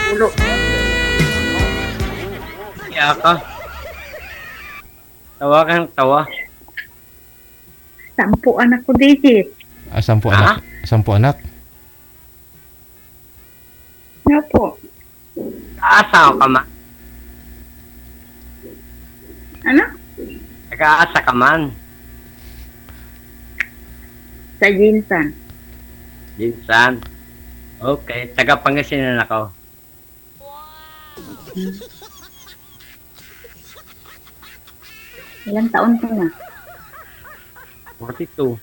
ulo. Kaya ka. Tawa kang tawa. 10 anak ko, digit. 10 anak. 10 anak. Nga po. Aasa ka man. Ano? Nag-aasa ka man. Sa Jinsan. Jinsan. Okay. Taga Pangasinan ako. Ilang taon ka na? 42.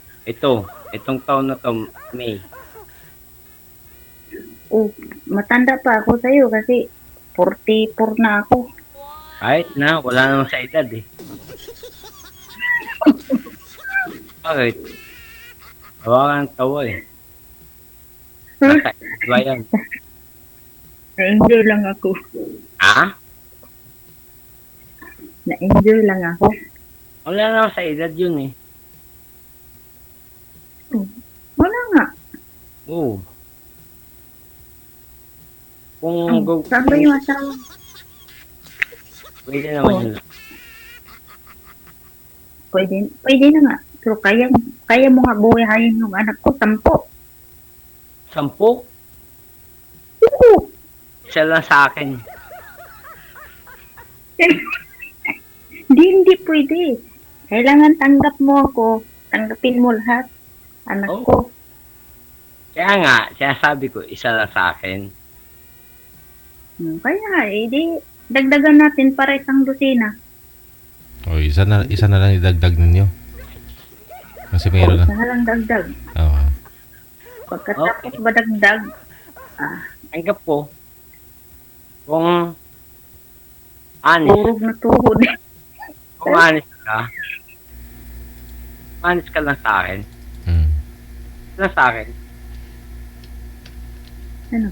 Itong taon na to, May. Oh, matanda pa ako sa'yo kasi 44 na ako. Kahit na, wala naman sa edad eh. Bakit? Tawa kang tawa eh. Nasa edad ba yan? Na-enjoy lang ako. Ha? Na-enjoy lang ako. Wala naman sa edad yun eh. Wala nga. Oo. Kung Saan ba yung asawa? pwede naman yun. Pwede na nga. Pero kaya mo nga buhayin yung anak ko, 10. 10? Oo. Isa lang sa akin. Hindi pwede. Kailangan tanggap mo ako. Tanggapin mo lahat. Anak Oh. ko. Kaya nga, sinasabi ko, isa lang sa akin. Kaya, di dagdagan natin para isang dosina. O, isa na lang idagdag ninyo. Kasi mayroon na. Isa na lang dagdag. Oo. Pagkatapos ba dagdag, Tanggap ko. Kung honest, turog na tuhod. kung honest ka lang sa akin. Hmm. Lang sa akin. Ano?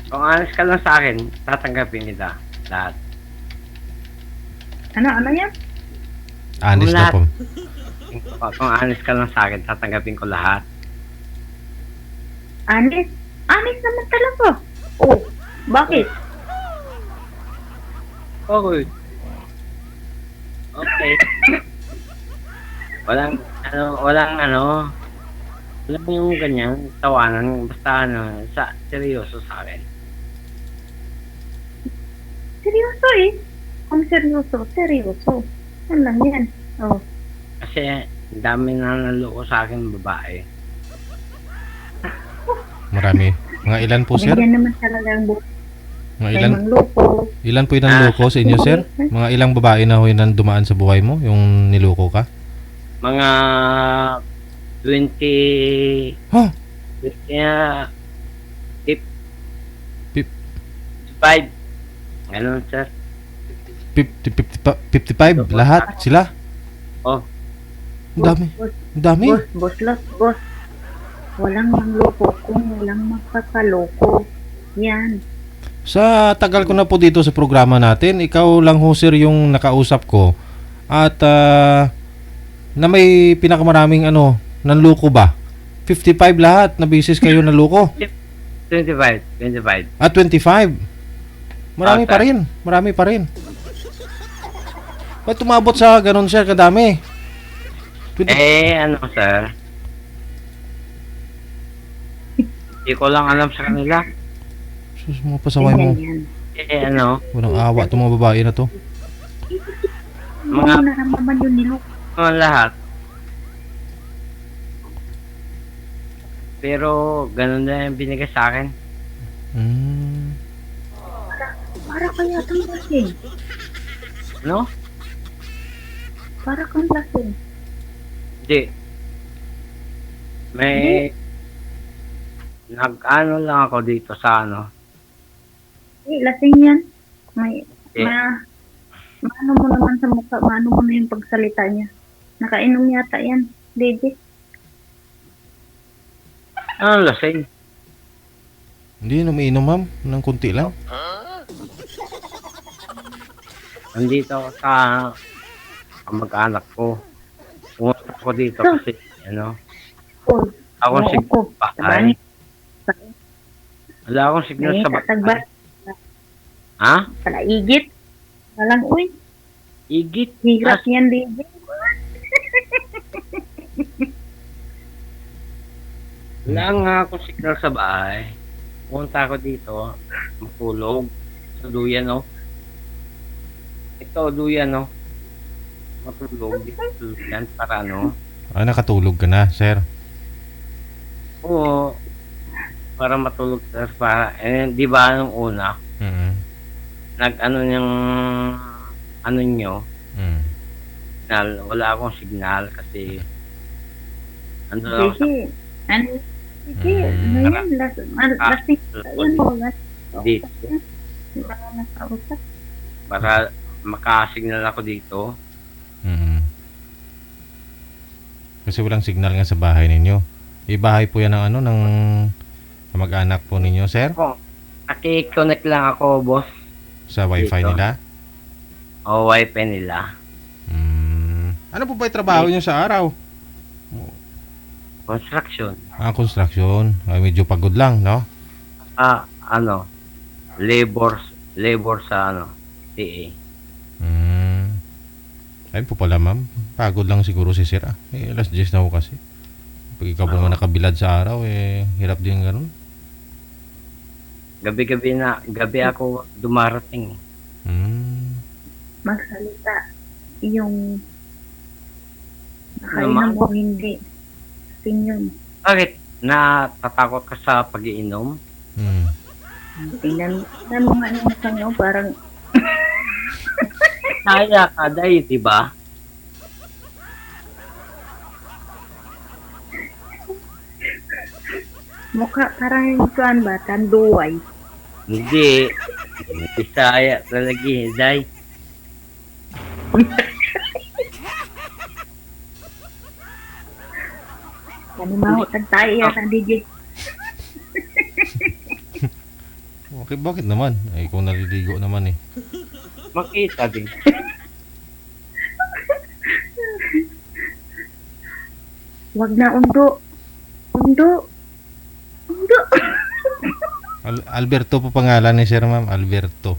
Kung honest ka lang sa akin, tatanggapin kita. Lahat. Ano yan? Honest na Lahat. po. Kung honest ka lang sa akin, tatanggapin ko lahat. Honest? Honest naman talaga. Oh, bakit? Okay. Okay. Walang yung ganyan, tawanan, basta seryoso sa akin. Seryoso eh. Kung seryoso. Ano lang yan? Oh. Kasi, ang dami na naloko sa akin babae. Marami. Mga ilan po, sir? Ganyan naman talaga ang buhay. Mga May ilan? mangloko. Ilan po yung nanloko sa inyo, sir? Mga ilang babae na ho yung dumaan sa buhay mo? Yung niloko ka? Mga 20... Huh? 5. Ganun, sir. 55? Lahat? Sila? Oh, Ang dami. Ang dami. Boss. Walang mangloko kung walang magpakaloko. Yan. Sa tagal ko na po dito sa programa natin, ikaw lang ho, sir, yung nakausap ko. At na may pinakamaraming nanloko ba? 55 lahat na bisis kayo nanloko. 25. At 25. Marami Ah, pa rin. Marami pa rin. Ba't tumabot sa ganun, sir, kadami? 20 sir. Hindi ko lang alam sa kanila. Sus, mga pasaway mo. Yan. Walang awa itong mga babae na to. Mga- Ano naramdaman yung niloko? Mga lahat. Pero, ganun na yung binigay sa akin. Hmm. Para kaya itong lasing. Ano? Para kang lasing. Hindi. May... Nag-ano lang ako dito sa Lasing yan. May, Eh. maano mo naman sa mukha, maano mo na yung pagsalita niya. Nakainom yata yan, Dede. Ano lasing? Hindi, umiinom, ma'am. Nang kunti lang. Nandito ako sa kamag-anak ko. Pumunta ako dito kasi, Oh, ako oo si ko. bahay. Wala akong signal May sa tatagba. bahay. Ha? Palaigit. Walang, uy, Igit. hirap yan, DJ. Wala nga akong signal sa bahay. Punta ako dito, matulog. Sa duyan, no? Ito, duyan, no? Matulog dito sa duyan para, no? Nakatulog ka na, sir. Oo. Para matulog para, di ba nung una, Mm. nag-ano niyang, ano nyo, Mm. signal, wala akong signal kasi, ano lang, DJ, ano, DJ, ano yan, lasing, ayun mo, dito, Baka nakausap. para makasignal ako dito. Mm. Kasi walang signal nga sa bahay ninyo. Bahay po yan ng ano, ng mag-anak po ninyo, sir? Ako, naki-connect lang ako, boss, Sa wifi Dito. nila? o wifi nila. Ano po ba yung trabaho nyo sa araw? Construction. Construction. Ay, medyo pagod lang, no? Ano, labor sa, ano, TA. Ayun po pala, ma'am. Pagod lang siguro si sir. Alas 10 na ho kasi. Pag ikaw po naman nakabilad sa araw, hirap din ganun. Gabi ako dumarating. Magsalita yung Naman? nakainom o hindi. Tingnan. Bakit? Natatakot ka sa pag-iinom? Tingnan mo nga yung mukha niyo, parang Kaya ka, dahil, diba? mukha parang yung kuan ba, tanduay. Hindi. Bisaya talaga, dahil. Manimaho tayo yan sa DJ. Okay, bakit naman? Ay, kung naliligo naman eh. Makita din. Wag na undo. Undo. Alberto po pangalan ni sir, ma'am. Alberto.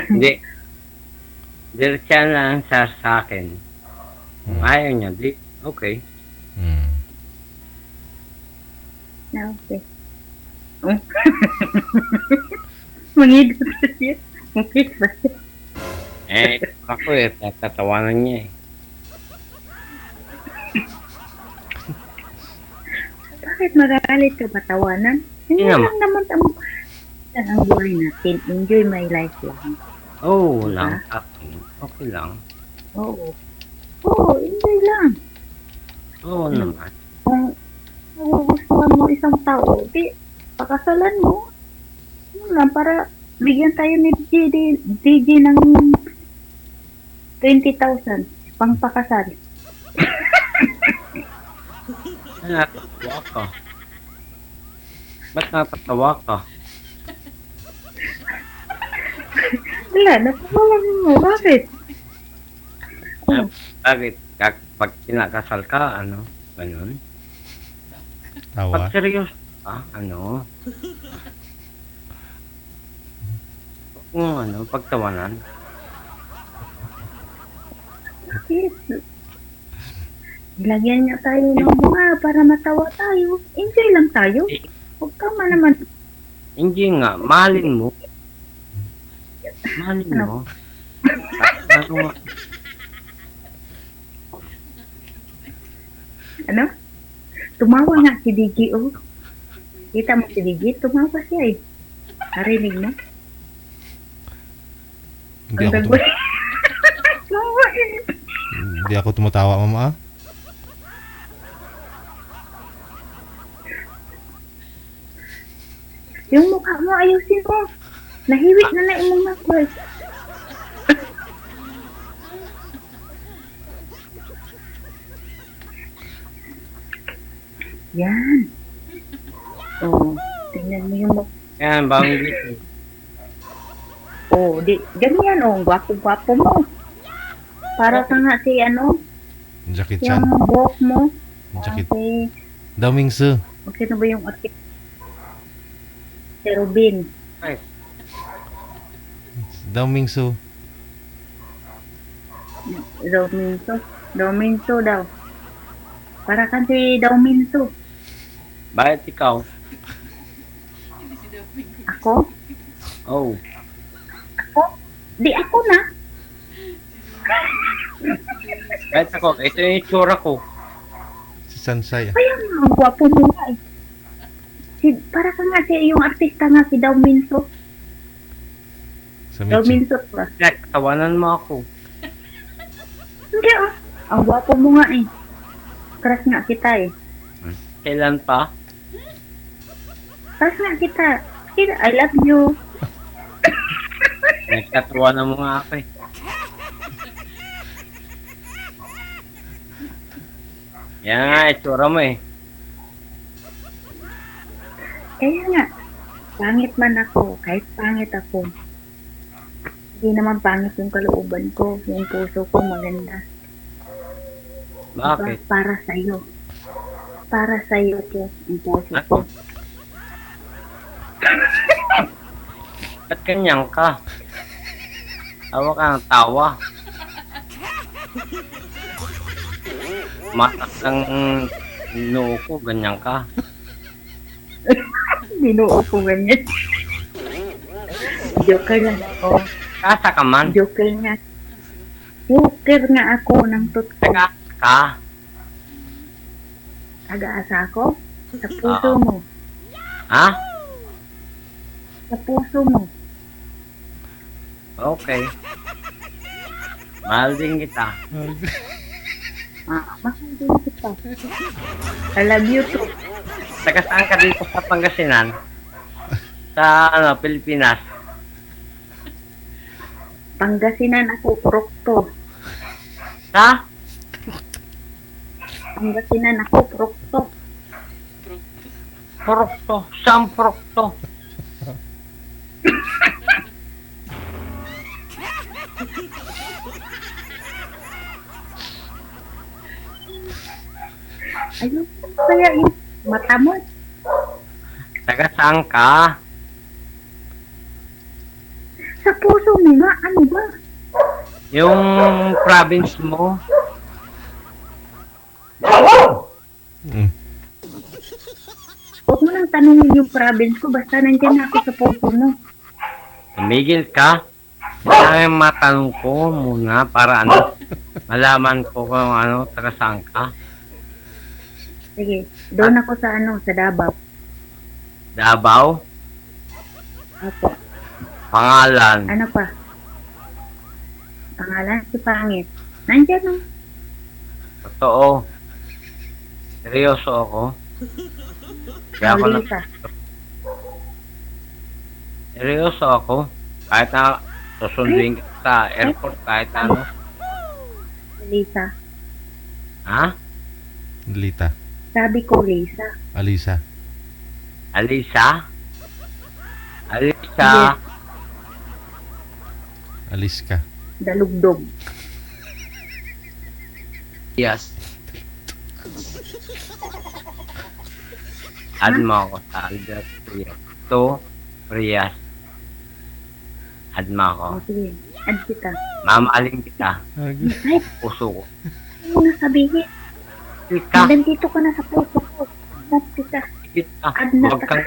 Hindi. Diretsa lang sa akin. Kung ayaw niya, di, okay. Na, okay. Mangidot na siya. Okay ba siya? Ako natatawanan niya eh. Bakit magalit ka ba tawanan? Hindi Hindi lang naman ang buhay natin. Enjoy my life lang. Oo lang, akin. Okay lang. Oo. Oo, enjoy lang. Oo naman. Kung nagugustuhan mo isang tao, di, pakasalan mo. Yun lang, para bigyan tayo ni DJ ng 20,000 pang pakasal. Natatawa ka. Ba't natatawa ka? Wala, natawalan mo. Bakit? Bakit? Pag kinakasal ka, ano? Ganun? Tawa. Pag seryoso ka, ano? Kung ano, pagtawanan. Bakit? Ilagyan niya tayo ng mga para matawa tayo. Enjoy lang tayo. Huwag ka man naman. Hindi nga, mahalin mo. Mahalin mo. Ano nga? Ano? Tumawa nga si DJ, oh. Kita mo si DJ, tumawa siya eh. Narinig mo? Hindi Ang ako, gagawin. Tumawa eh. hindi ako tumatawa, mama. Yung mukha mo, ayusin mo. Nahiwit na imong makwal. Yan. Oh, tingnan mo yung mukha. Yan, bawang Oh, ganyan oh, gwapo-gwapo mo. Para ka nga si ano, Jackie yung Chan. buhok mo. Jackie, Si Damingsu. O sino ba yung artist? Si Robin. Ay, Damingsu. Dominso. Dominso daw. Para kan si Dominso. bakit ikaw? Ako? Oh, Ako? Di ako na. kahit ako, ito yung itsura ko. Si Sansay. Kaya nga, ang gwapo mo nga eh. Para ka nga si yung artista nga si Dominso. Sa Mitsu. Dominso ba? Tawanan mo ako. Hindi ah. Ang gwapo mo nga eh. Crush nga kita eh. Kailan pa? Crush nga kita. I love you. Nagkatawanan mo nga ako eh. Yan nga, itsura mo eh. Kaya nga, pangit man ako, kahit pangit ako, hindi naman pangit yung kalooban ko, yung puso ko maganda. Bakit? Diba? Para sa'yo. Para sa'yo, Tio, yung puso ko. Ba't ganyan ka? Tawa ka ng tawa. Matak ng noo ko, ganyan ka. Binuo ko ganyan. Joker lang ako. Kasa ka man. Joker nga. Joker nga ako ng tutko. Taga ka. Taga-asa ako? Sa puso mo. Ha? Sa puso mo. Okay. Mahal din kita. Mahal din kita. I love you too. Taga saan ka dito sa Pangasinan? Sa Pilipinas? Pangasinan ako, Prokto. Sa? Pangasinan ako, Prokto. Prokto. Saan Prokto? Ayun, kaya yung mata mo. Taga saan ka? Sa puso mo nga, ano ba? Yung province mo? Mm. Huwag mo nang tanongin yung province ko, basta nandyan ako sa puso mo. Tumigil ka? Kaya matanong ko muna para ano, malaman ko kung ano, taga saan ka. Sige, doon ako sa sa Davao. Davao? Ako. Pangalan? Ano pa? Pangalan si Pangit. Nandyan o. Totoo. Seryoso ako. Kaya ako na, Lisa. seryoso ako. Kahit na susunduin ka sa airport, kahit ano. Lisa. Ha? Lita. Sabi ko Lisa. Alisa. Alisa? Alisa? Yes. Aliska. Dalugdog. Yes. Add mo ako sa Albert Prias. Prias. Add mo ako. O sige, add kita. Mamaling kita. Ay, Puso ko. ano mo na sabihin? Ka. Nandito ka na sa puso ko. Add kita. Kita. Add na Huwag kang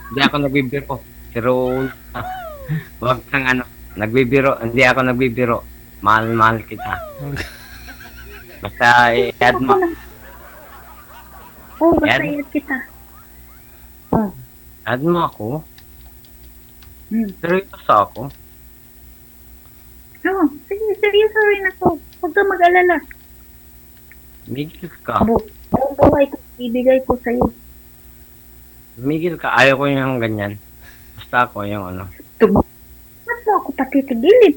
hindi ako nagbibiro. Pero huwag kang nagbibiro. Hindi ako nagbibiro. Mahal kita. Basta i-add mo. Oh, basta Add? i-add kita. Oh. Add mo ako. Seryoso ako. Oh, sige, seryoso rin ako. Huwag ka mag-alala. Migil ka. Buong buhay ko, ibigay ko sa'yo. Migil ka. Ayaw ko yung ganyan. Basta ako yung ano. Ba't mo ako patitigilin?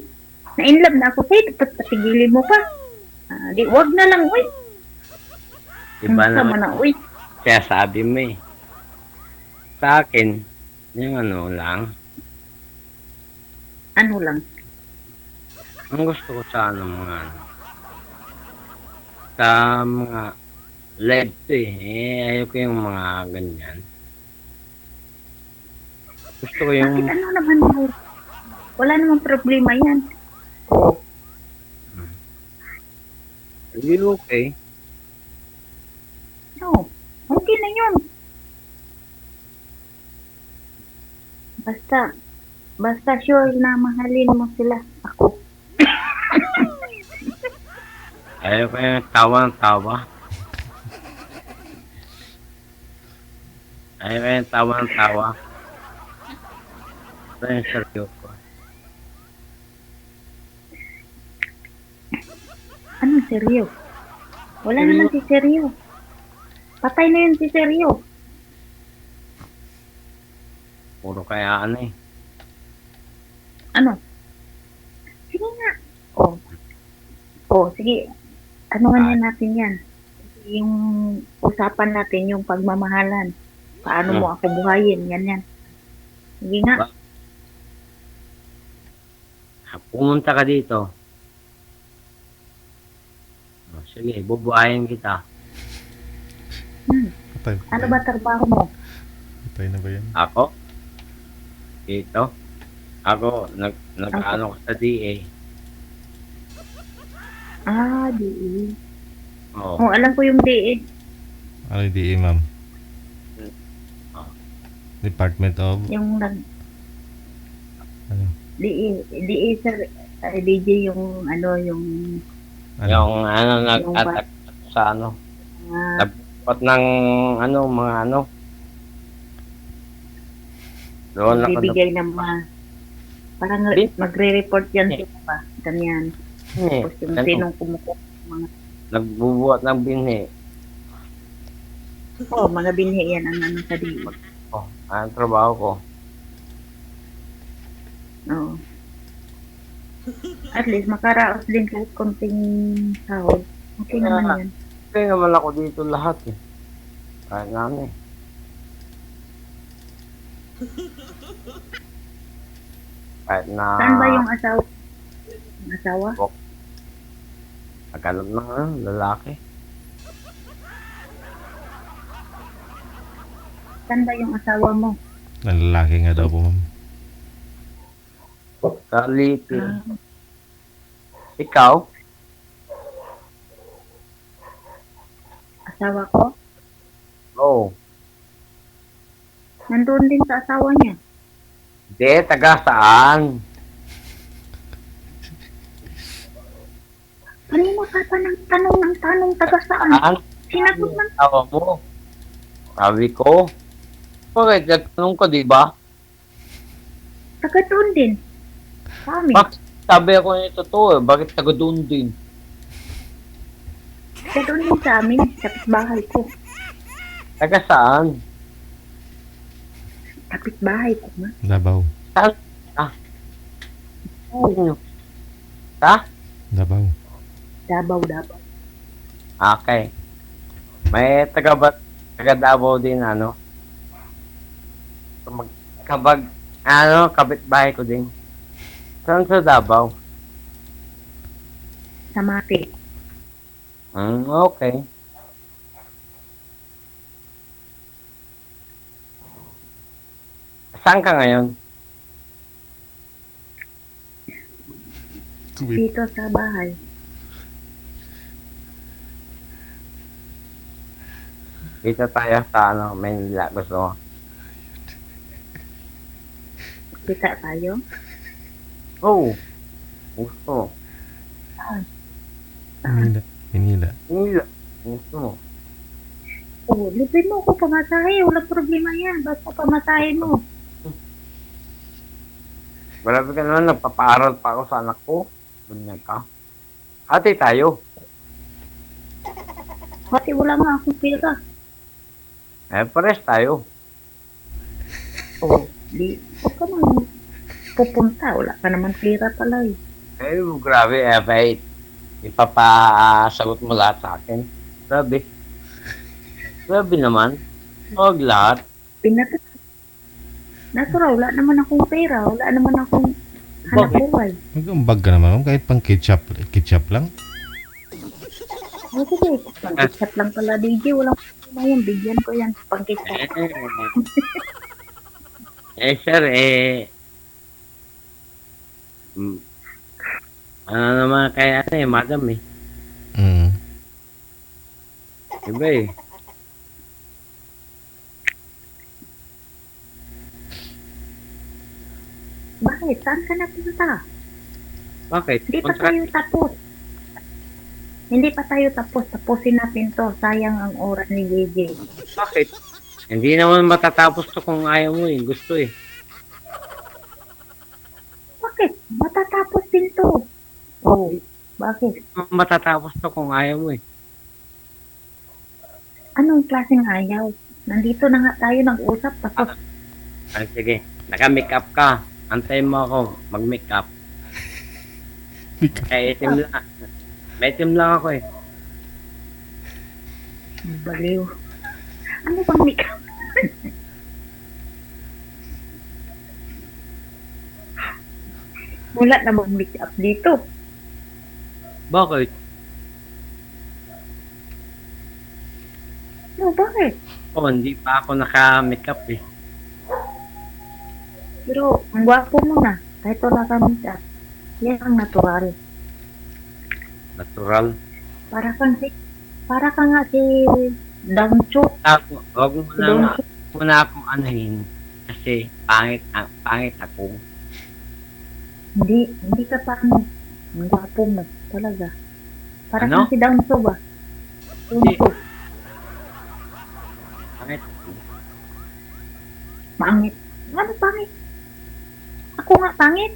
Na-inlove na ako sa'yo, tapos patigilin mo pa. Di, wag na lang, uy. Iba Ang sama naman. na, uy. Kaya sabi mo eh. Sa akin, yung ano lang. Ano lang? Ang gusto ko sa ano mga ano. Sa mga Live to ayoko yung mga ganyan. Gusto ko yung... Bakit ano naman mo? Wala namang problema yan. Oo. Hindi okay. No. Okay na yun. Basta sure na mahalin mo sila. Ako. Ayoko yung tawa ng tawa. Ayoko yung tawa ng tawa. Ito yung seryoso. Anong seryo? Wala naman si seryo. Patay na yun si seryo. Puro kaya ano eh. Ano? Sige nga. Sige. Ano nga natin yan? Yung usapan natin, yung pagmamahalan. Paano mo ako buhayin? Yan. Sige nga. Pumunta ka dito. Sige, bubuhayin kita. Patay, Ano ba trabaho mo? patay na ba yan? Ako? Dito? Ako, nag-ano ko sa DA. DE. Oo. Alam ko yung DE. Ano yung DE, ma'am? Oh. Department of... Yung Ano? DE sir. DJ yung yung Ano? Yung nag-attack sa ano. Nagpat ng mga Doon ako bibigay ng mga parang magre-report yan sila ba? Ganyan. Tapos yung sinong kumukuha ng mga nagbubuhat ng binhi. mga binhi yan ang sa DE. Ang trabaho ko. Oo. At least makaraos din kahit konting sahod. Okay naman yan. Kaya naman ako dito lahat eh. Kahit namin. Kahit na... Saan ba yung asawa? Yung asawa? Naghanap ng lalaki. Saan ba yung asawa mo? Lalaki nga daw po, ma'am. Kalipin. Ikaw? Asawa ko? Oo. Nandun din sa asawa niya. Hindi, taga saan? Kanina ka pa ng tanong taga saan? Saan? Sinagot ng Tawa mo. Sabi ko. Bakit? Nagtanong ko, di ba? taga doon din. Sa amin. Bakit? Sabi ako yung totoo eh. Bakit taga doon din? Taga doon din sa amin. Kapit-bahay ko. Taga saan? Kapit-bahay ko nga. Davao. Saan? Oo. Ha? Davao. Dabaw. Okay. May taga Davao din kapitbahay ko din. Saan sa Davao? Sa Mati. Okay. Saan ka ngayon? Dito sa bahay. Dito tayo sa Manila. Gusto mo? Kita tayo. Oo. Gusto mo? Manila. Manila. Manila. Gusto mo? Libre mo ako pamasahe. Walang problema yan. Basta pamasahe mo. Grabe ka naman. Nagpapaaral pa ako sa anak ko. Ganyan ka. Ate tayo. Pati wala nga akong pera. Pares tayo. Huwag ka nang pupunta. Wala ka naman pera pala eh. Grabe. Bait. Ipapasagot mo lahat sa akin. Grabe. Grabe naman. Huwag lahat. Natural, wala naman akong pera. Wala naman akong hanap buhay. Mag-umbag ka naman, ma'am. Kahit pang ketchup lang. Oh, sige. Pang-chat lang pala, DJ. Walang problema yan. Bigyan ko yan. Pang-chat. Sir, mm, ano naman kaya madam Mm. Iba Bakit? Saan ka napunta? Bakit? Hindi pa tayo tapos. Hindi pa tayo tapos. Tapusin natin to. Sayang ang oras ni JJ. Bakit? Hindi naman matatapos to kung ayaw mo Gusto Bakit? Matatapos din to. Oh, bakit? Matatapos to kung ayaw mo Anong klaseng ayaw? Nandito na nga tayo nag-usap tapos Ay, sige. Naka-make up ka. Antayin mo ako. Mag-make up. Kaya itim lang. May itim lang ako baliw. Ano bang makeup? Wala namang makeup dito. Bakit? No, bakit? Hindi pa ako naka-make up Pero ang gwapo mo na. Kahit wala ka makeup. Yan ang natural. Natural. Para ka nga si Dangcho. Huwag mo Si na, Dangcho. muna akong anahin. Kasi pangit ako. Hindi ka pa ano. Ang gwapo mo. Talaga. Para Ano? kang si Dangcho ba? Dangcho. Pangit ako. Pangit. Ano pangit? Ako nga pangit.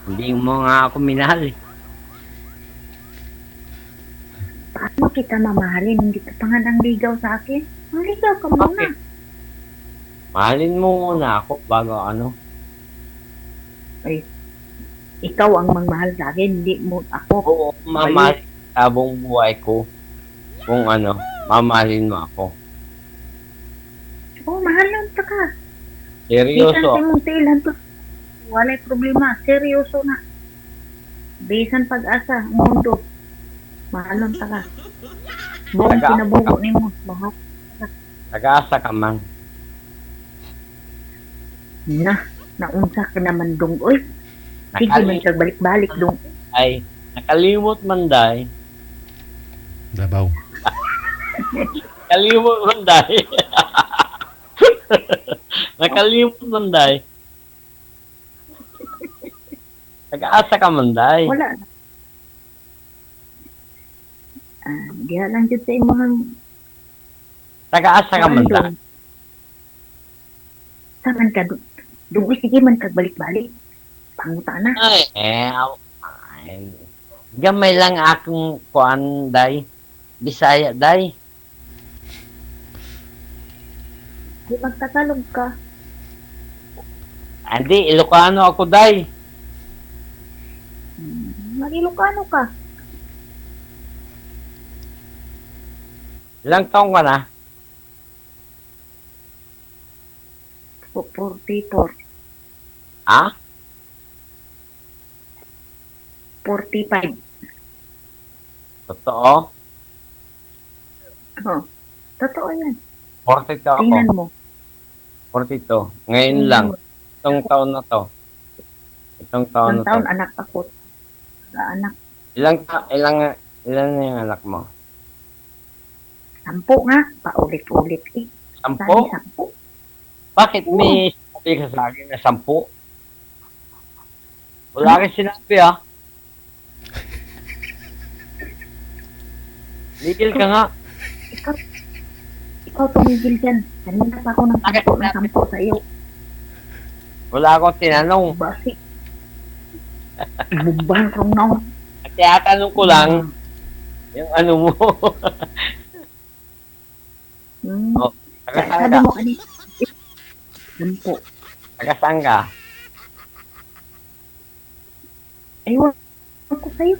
Hindi mo nga ako minahal Paano kita mamahalin? Hindi ka pa nga nang ligaw sa akin. Ang ligaw ka muna. Bakit? Mahalin mo muna ako bago ano. Ay, ikaw ang magmahal sa akin, hindi mo ako. Oo, mamahalin sa buong buhay ko. Kung ano, mamahalin mo ako. Oh, mahal lang ka. Seryoso. Bisan mong tilan to. Walay problema. Seryoso na. Bisan pag-asa, ang mundo. Mahalon ta ka. Buong Taga- kinabugo ni mo. Mahal Nag-aasa ka man. na. Naunsa ka naman dong. Uy, sige man kag balik-balik dong. Nakalimot man day. Dabaw. Nakalimot man day. Nakalimot man day. Nag-aasa ka man day. Wala na. Diha lang dyan sa imong Nag-aasa ka man day. Saman ka dong. Dong, uy, sige man kag balik-balik. Panguta na. Ay, gamay lang akong kuan day. Bisaya day. Di magtagalog ka. Hindi, Ilocano ako day. Mag-Ilocano ka. Ilang taong ka na? 44. Ha? 45. Totoo? Oh, totoo yan. 42 ako. Tingnan mo. 42. Ngayon lang. Itong taon na to. Itong taon Ilang na to. taon anak ako. Anak. Ilan na yung anak mo? 10 nga. Paulit-ulit eh. 10? Sabi 10. Bakit may sabi ka sa akin na 10? Wala kang sinabi Legal ka nga. Ikaw tumigil dyan. Kanina pa ako ng 10 sa iyo. Wala akong tinanong. Basi. Bubang kong naon. At tinatanong ko lang yung ano mo. Oh, tagasaan Sabi ka? mo kanina. 10. Tagasaan ka? Aywan ko sa'yo.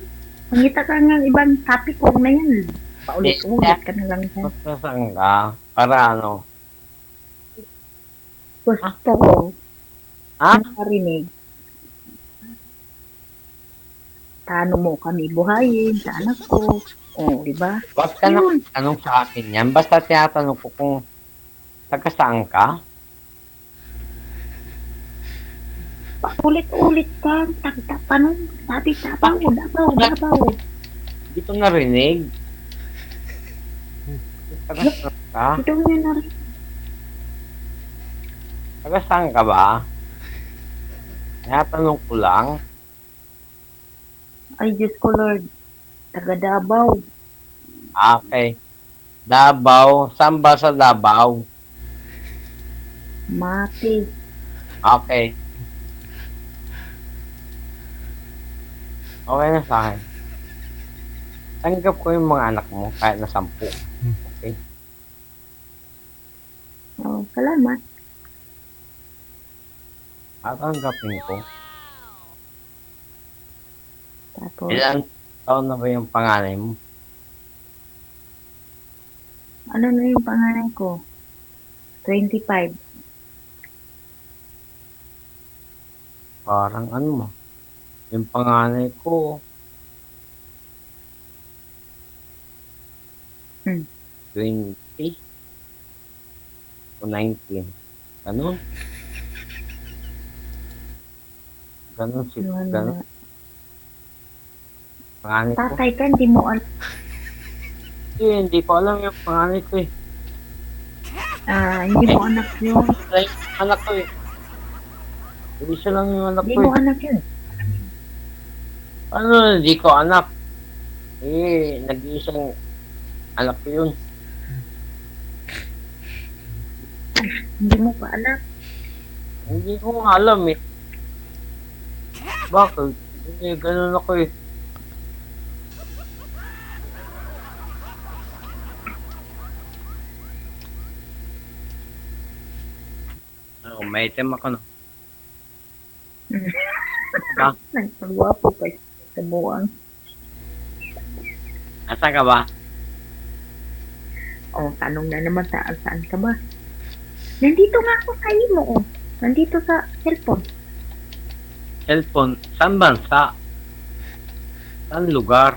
Mangita ka nga ibang topic ko na yan. Paulit-ulit ka na lang dyan. Tagasaan ka? Para ano? Gusto ko. Ha? Nakarinig. paano mo kami buhayin sa anak ko. O, di ba? Huwag ka na Yun. tanong sa akin yan. Basta tinatanong ko kung taga saan ka. Paulit-ulit ka, tanong, sabi Davao. Hindi ko narinig. Taga saan ka? Ito niya na rin. Taga saan ka ba? Tinatanong ko lang. Ay, Diyos ko, Lord. Taga Davao. Okay. Davao. Saan ba sa Davao? Mati. Okay. Okay na sa akin. Tanggap ko yung mga anak mo kahit na 10. Okay. Oh, salamat. Tatanggapin ko. Tapos, Ilan taon na ba yung panganay mo? ano na yung pangalan ko? 25. Parang ano mo? Yung panganay ko. Hmm. 20 o 19. Ganun. Ganun si Wala. ganun. Panganay ko. Tatay ka, hindi mo alam. Hindi ko alam yung panganay ko eh. Hindi mo anak yun. Wala yung anak ko eh. Isa lang yung anak Hindi ko mo eh. anak yun. Ano, hindi ko anak. Nag-iisang anak ko yun. Hindi mo pa anak. Hindi ko nga alam eh. Bakit? Ganun ako eh. May item ako no. Ba? Nagpagwapo pa sa buwang. Nasaan ka ba? Oh, tanong na naman saan ka ba? Nandito nga ako sa imo, oh. Nandito sa cellphone. Cellphone. Saan bansa? Saan lugar?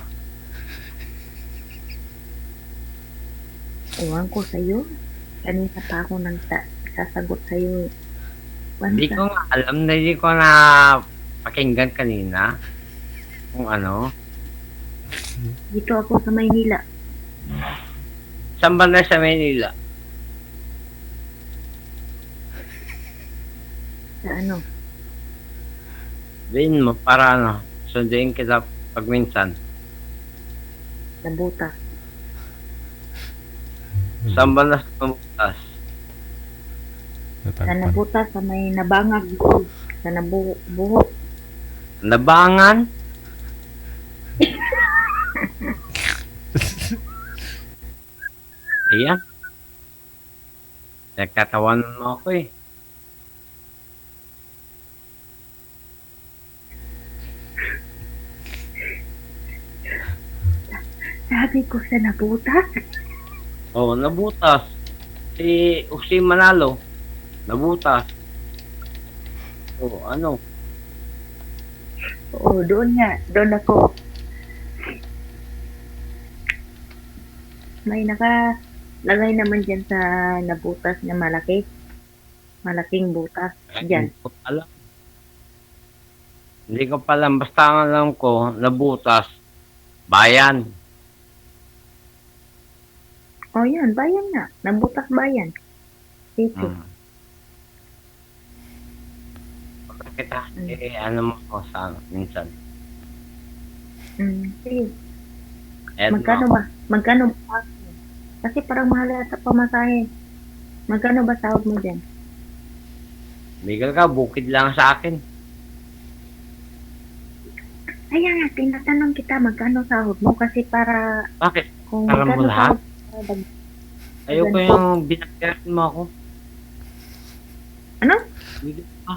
Ewan ko sa'yo. Kanina pa ako nang sasagot sa'yo. Hindi ko nga alam na hindi ko na pakinggan kanina. Kung ano. Dito ako sa Maynila. Saan ba na sa Manila? Sa ano? Din mo para ano. Sunduin kita pag minsan. Nabuta. Saan ba na sa butas? Sa nabuta, sa may nabangag. Sa nabuhok. Nabangan? Ayan. Nagkatawanan mo ako eh. Sabi ko sa nabuta. Oo, nabutas. Si Manalo. Nabutas. Oo, ano? Oo, doon nga. Doon ako. May nakalagay naman dyan sa nabutas na malaki. Malaking butas. Dyan. Hindi ko alam. Hindi ko pa alam. Basta ang alam ko, nabutas. Bayan. Oh, yan. Bayan nga. Nabutas bayan. City. Kita, ano mo ko sa minsan. Sige. Eto, Magkano ba? Magkano ba? Kasi parang mahal yata pamasahe. Magkano ba sahod mo dyan? Miguel ka, bukid lang sa akin. Kaya nga, tinatanong kita magkano sahod mo kasi para Bakit? kung Para mo magkano lahat? sahod para Ayoko yung binabayaran mo ako. Ano? Miguel ka.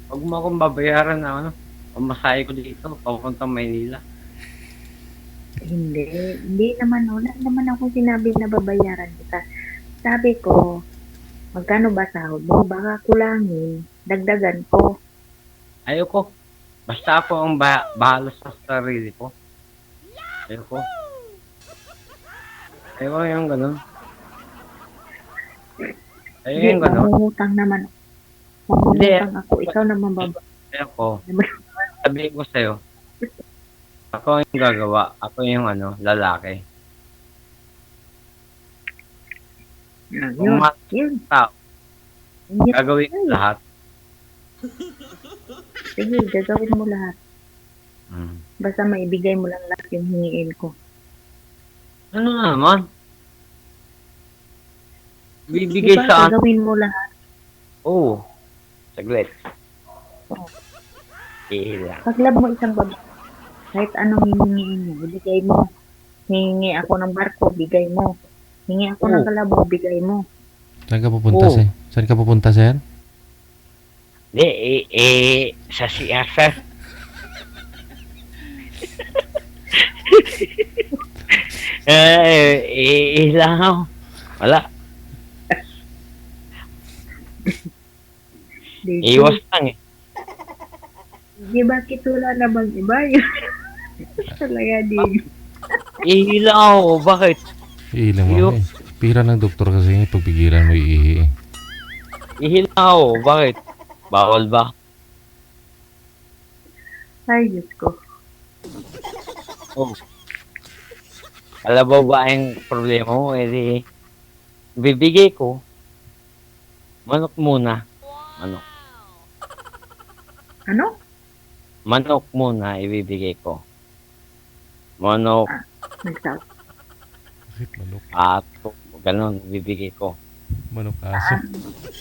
Huwag mo akong babayaran na ano. Pamasahe ko dito, papuntang Maynila. Hindi naman, wala naman ako sinabi na babayaran kita. Sabi ko, magkano ba sahod mo? Baka kulangin, dagdagan ko. Ayoko. Basta ako ang bahala sa sarili ko. Ayoko. Ayoko yung ganun. Ayoko Hindi, yung ganun. mangungutang naman. Mangungutang ako. Ikaw naman baba. Ayoko. Sabihin ko sa'yo, ako yung gagawa. Ako yung lalaki. Kung Yun. tao, Yun. gagawin ko lahat. Sige, gagawin mo lahat. Basta maibigay mo lang lahat yung hingiin ko. Ano na naman? Bibigay Diba, saan? gagawin mo lahat. Oo. Saglit. Oo. Ihila. Pag love mo isang babae, kahit anong hihingiin mo, ibigay mo. Hihingi ako ng barko, bigay mo. Hingi ako ng kalabo, bigay mo. Saan ka pupunta, Oo. sir? Saan ka pupunta, sir? Sa CR, sir. Ilang ako. Wala. Dito. Iwas lang eh. Di bakit wala na bang iba yun? Talaga din. Ilang ako. Bakit? Iilang mo Iyo. eh. Pira ng doktor kasi pagpigilan mo iihi eh. Ihilang ako. Bakit? Bawal ba? Ay, Diyos ko. Oh. Alam mo ba ang problema mo? Eh, bibigay ko. Manok muna. Manok. Ano? Manok muna ibibigay ko. Manok Nagsaw. Bakit manok? at ganun bibigay ko. Manok aso.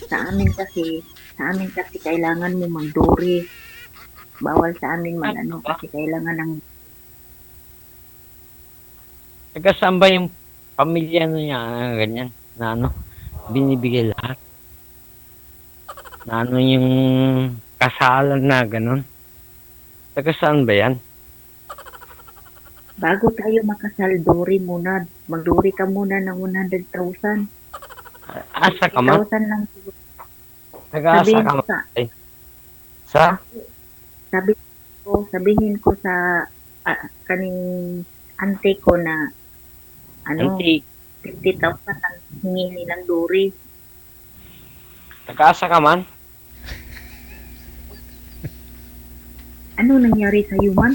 Sa amin kasi kailangan mo magduri. Bawal sa amin kasi kailangan ng Taga saan ba yung pamilya niya ganyan na binibigay lahat? Na yung kasalan na ganun? Taga saan ba yan? bago tayo makasal, duri muna. Magduri ka muna ng 100,000. Asa ka man? 1,000 lang. Taga asa Sabihin ka ko man? sa, Sa? sabihin ko sa kaning ante ko na Anti. 50,000 ang hingi nilang duri. Taga asa ka man? Ano nangyari sa man?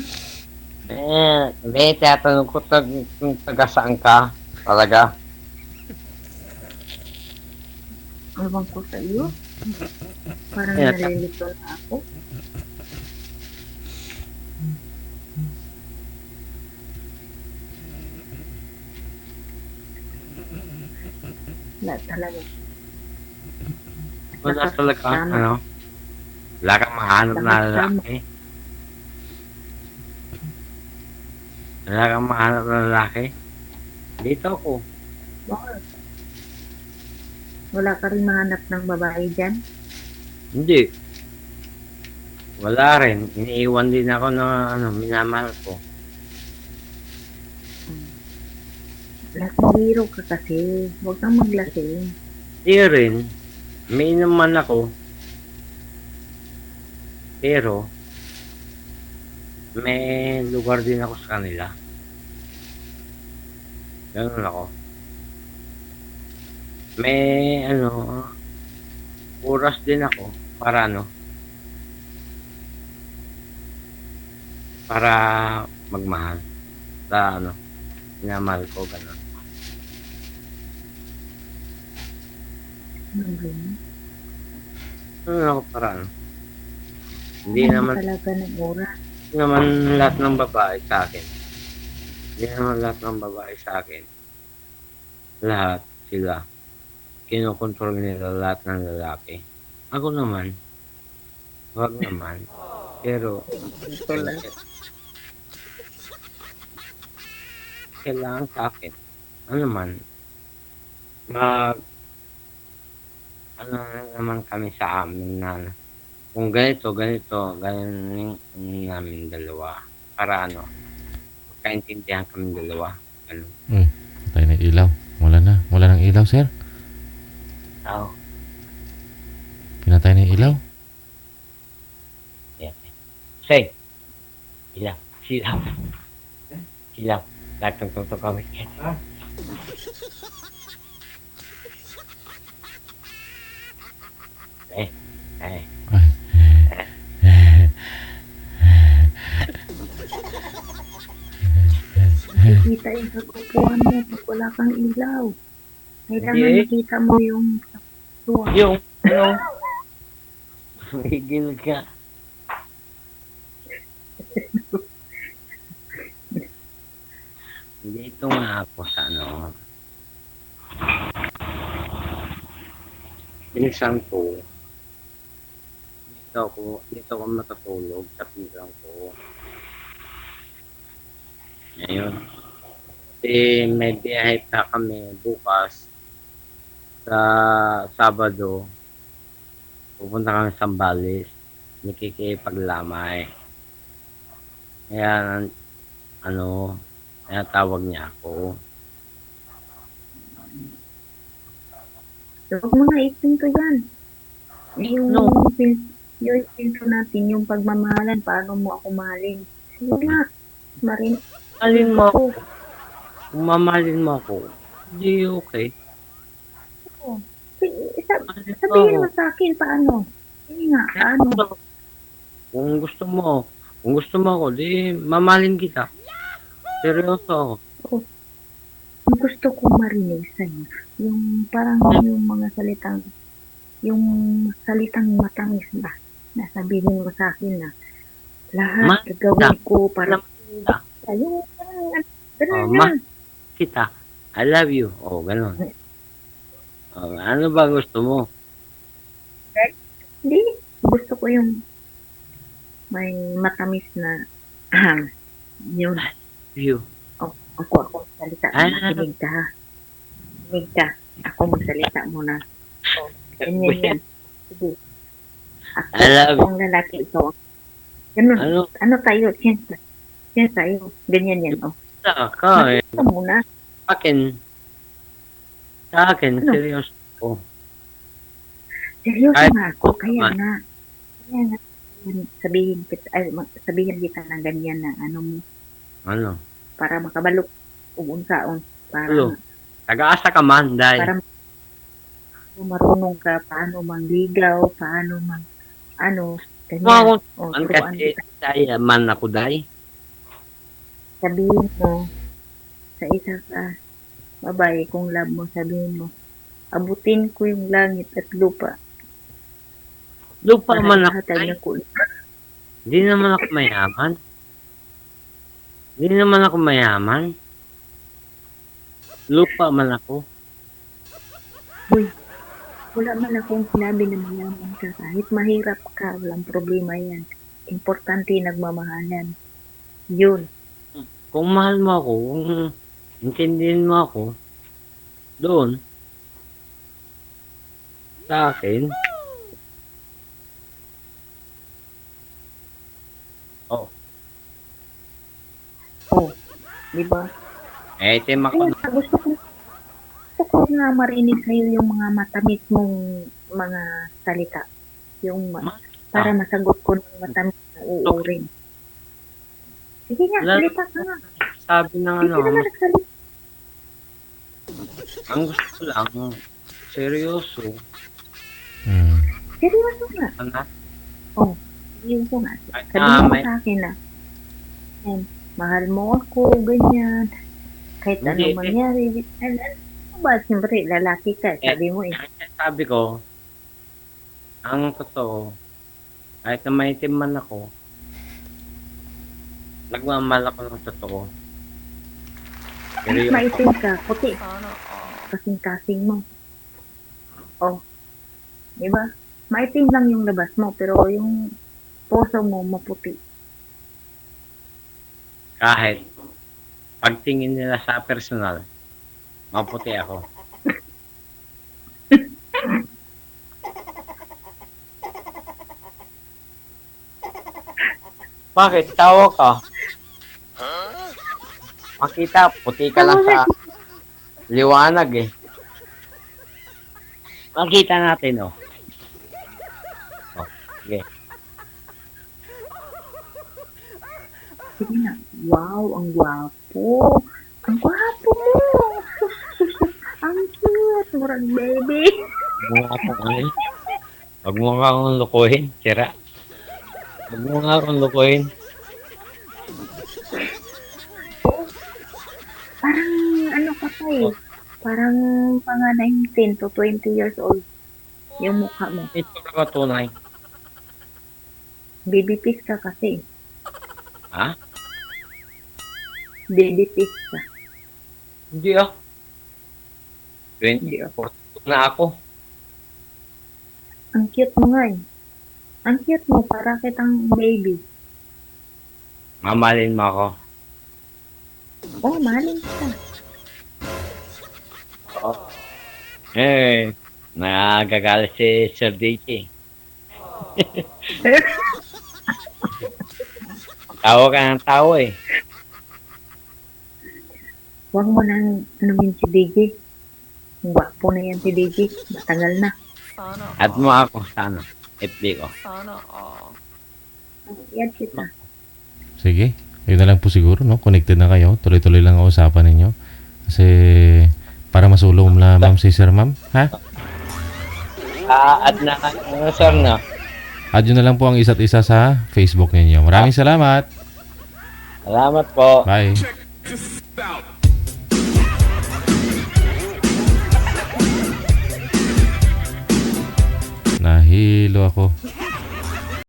Tatanong ko kung taga saan ka talaga. Ewan ko sa iyo. Parang Yeah. nalilito na ako. Wala talaga. Wala Lakas talaga, tama. wala kang mahanap na Lakas lalaki. Wala kang mahanap na lalaki. Dito ako. Bakit? Wala ka rin mahanap ng babae dyan? Hindi. Wala rin. Iniiwan din ako ng minamahal ko. Lasingiro ka kasi. Huwag kang maglasing. Di rin. May naman ako. Pero, may lugar din ako sa kanila. Ganun ako. May, oras din ako para para magmahal. Sa minamahal ko, ganun. Ano ba yun? Ganun ako para Hindi Ano naman talaga ng oras? naman lahat ng babae sa akin. Hindi naman lahat ng babae sa akin. Lahat sila. Kinokontrol nila lahat ng lalaki. Ako naman. Wag naman. Pero, Ito lang. kailangan sa akin. Ano naman kami sa amin na kung ganito, ganun namin dalawa. Para magkaintindihan kami dalawa. Ganun. Patay na ilaw. Wala na. Wala ng ilaw, sir. Oh, Pinatay na yung ilaw. yeah. Say, Silap. Silap. Silap. Datang tutok kami. Eh. Eh. Nakikita yung sa kupuan mo pag wala kang ilaw. Kailangan Hindi. makita mo yung tuwa. Yung, ano? Higil ka. Dito nga ako sa ano. Pinsan ko. Dito ako matutulog sa pinsan ko. Ngayon. May biyahe pa kami bukas sa Sabado. Pupunta kami sa Sambales. Nakikipaglamay. Kaya, ano, kaya tawag niya ako. So, huwag mo na ipinto yan. Yung, No. yung ipinto natin, yung pagmamahalan, paano mo ako mahalin. Sige nga, marin. Mahalin mo ako. Kung mamahalin mo ako, hindi okay. Mahalin mo Sabihin ako. mo sa akin, paano? Sige nga, paano? Kung gusto mo ako, di mamahalin kita. Seryoso ako. Ang gusto kong marinig sa'yo, yung parang yung mga salitang, yung salitang matamis ba, na sabihin mo sa akin na lahat gagawin ko para yung parang ganun Ma- yan. Kita. I love you. Oh, ganun. Oh, ano ba gusto mo? Hindi, gusto ko yung may matamis na yun. You. Ako salita mo, makinig ka ha. Makinig ka. Ako magsalita muna. Ganyan yan. Sige. Ako, I love you. ang lalaki ito. Ganun. Ano? Ano tayo? Chance tayo. Ganyan yan. Oh. Ka eh. Ito muna. Sa akin, Ano? seryoso ako. Seryoso Kahit nga ako. Kaya naman. nga. Sabihin kita ng ganyan na ano mo. Ano? Para makabalo. Unsaon. Para Ano? Taga-asa ka man, dahil. para marunong ka paano mangligaw, paano ano, ganyan. Mga O, man turuan kasi, kita. saya man ako, dahil. Sabihin mo sa isa ka babae kung love mo, sabihin mo, abutin ko yung langit at lupa Lupa para man ako, ihatag dahil. na ko. Hindi naman ako mayaman. Hindi naman ako mayaman. Lupa man ako. Uy, wala man akong sinabi na mayaman ka. Kahit mahirap ka, walang problema yan. Importante nagmamahalan. Yun. Kung mahal mo ako, kung intindihin mo ako, doon, sa akin, Oh, di ba? item ako. Kaya gusto ko nga marinig sa'yo yung mga matamis mong mga salita. Yung para masagot ko ng matamis na uuring. Sige nga, Wala- salita ka nga. Sabi ng Hindi ano, ka naman nagsalita. ang gusto ko lang, seryoso. Seryoso nga. Ano? Seryoso nga. Kahit Sabihin na mo may, sa akin na, "Yan, mahal mo ako, ganyan. Kahit ano Hindi. mangyari. Ano ba? Siyempre, lalaki ka. Sabi mo eh. sabi ko, ang totoo, kahit na maitim man ako, nagmamahal ako ng totoo. Kahit Seryoso. maitim ka, puti. Kasing-kasing mo. Oh. Di ba? Maitim lang yung labas mo, pero yung puso mo maputi. Kahit pagtingin nila sa personal, maputi ako. Bakit? Tawa ka? Makita, puti ka lang sa liwanag eh. Makita natin oh. Oh, sige. Sige na. Wow, ang gwapo. Ang gwapo mo. Ang cute. Murag baby. Huwag mo nga akong lukuhin, sira. Huwag mo nga akong lukuhin. Parang ano ka pa eh. Parang mga 19 to 20 years old. Yung mukha mo. Ito ka tunay. Baby face ka kasi. Ha? Baby face ka. Hindi ah. 24 na ako. Ang cute mo nga eh. Ang cute mo. Para kitang baby. Mamalin mo ako. Oh, maling ka. Nagagalit si Sir DJ. Tawa ka ng tawa eh. Huwag mo nang anumin si DJ. Gwapo na yan si DJ. Matagal na. At mo ako sana. FB ko. Yan kita. Sige. Yun na lang po siguro, no? Connected na kayo. Tuloy-tuloy lang ang usapan ninyo. Kasi para masulong na ma'am si Sir Ma'am. Ha? At na, sir na. Add nyo na lang po ang isa't isa sa Facebook ninyo. Maraming salamat. Salamat po. Bye. Nahilo ako.